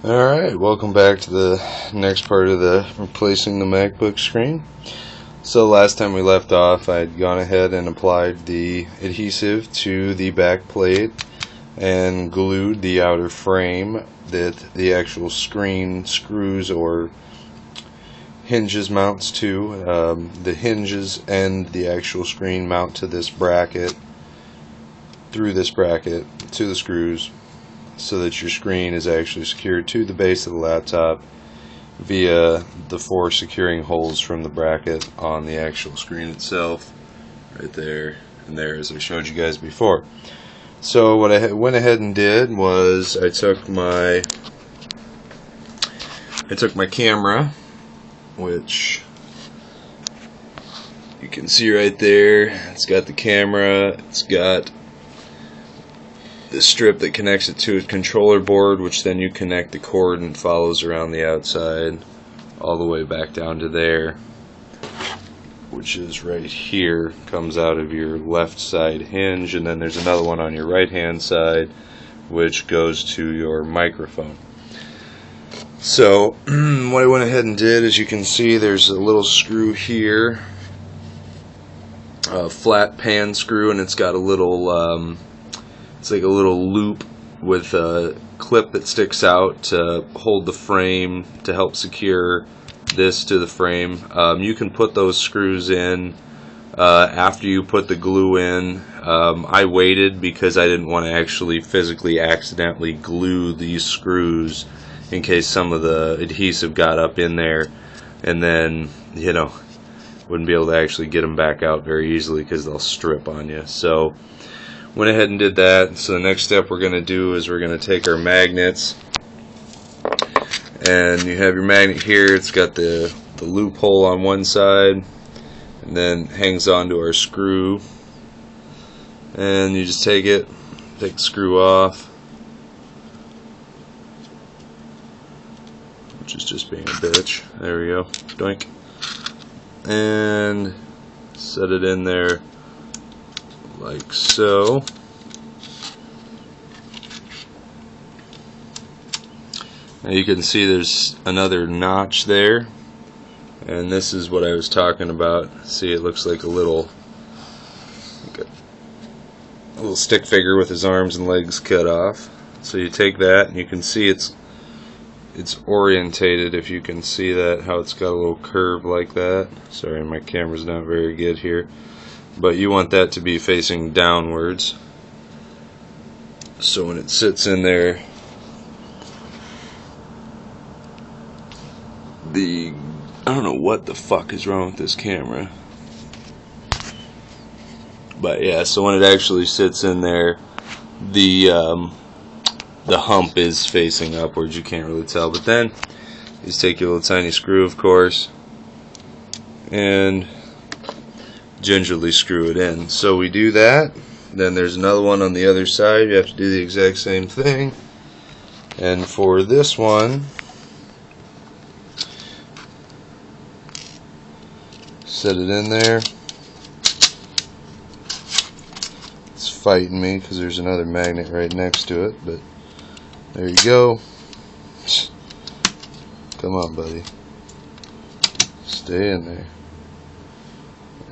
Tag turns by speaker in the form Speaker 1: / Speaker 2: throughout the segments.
Speaker 1: Alright, welcome back to the next part of the replacing the MacBook screen. So last time we left off, I had gone ahead and applied the adhesive to the back plate and glued the outer frame that the actual screen screws or hinges mounts to. The hinges and the actual screen mount to this bracket, through this bracket to the screws, so that your screen is actually secured to the base of the laptop via the 4 securing holes from the bracket on the actual screen itself, right there and there, as I showed you guys before. So what I went ahead and did was I took my camera, which you can see right there. It's got the camera, it's got the strip that connects it to a controller board, which then you connect the cord and follows around the outside all the way back down to there, which is right here, comes out of your left side hinge, and then there's another one on your right hand side which goes to your microphone. So what I went ahead and did, as you can see, there's a little screw here, a flat pan screw, and it's got a little it's like a little loop with a clip that sticks out to hold the frame, to help secure this to the frame. You can put those screws in after you put the glue in. I waited because I didn't want to actually physically accidentally glue these screws in case some of the adhesive got up in there, and then, you know, wouldn't be able to actually get them back out very easily because they'll strip on you. So went ahead and did that. So the next step we're going to do is we're going to take our magnets, and you have your magnet here. It's got the loophole on one side and then hangs onto our screw, and you just take the screw off, which is just being a bitch. There we go, doink, and set it in there like so. Now you can see there's another notch there, and this is what I was talking about. See, it looks like a little stick figure with his arms and legs cut off. So you take that, and you can see it's orientated, if you can see that, how it's got a little curve like that. Sorry, my camera's not very good here, but you want that to be facing downwards, so when it sits in there, I don't know what the fuck is wrong with this camera, but yeah, so when it actually sits in there, the hump is facing upwards. You can't really tell, but then you just take your little tiny screw, of course, and gingerly screw it in. So we do that. Then there's another one on the other side. You have to do the exact same thing. And for this one, set it in there. It's fighting me because there's another magnet right next to it, but there you go. Come on, buddy. Stay in there.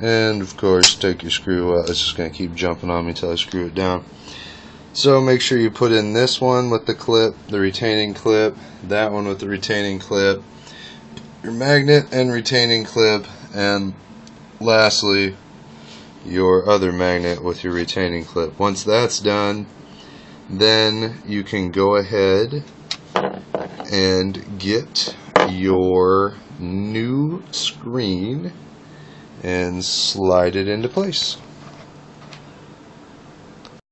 Speaker 1: And of course, take your screw out. It's just going to keep jumping on me until I screw it down. So make sure you put in this one with the clip, the retaining clip, that one with the retaining clip, your magnet and retaining clip, and lastly your other magnet with your retaining clip. Once that's done, then you can go ahead and get your new screen and slide it into place.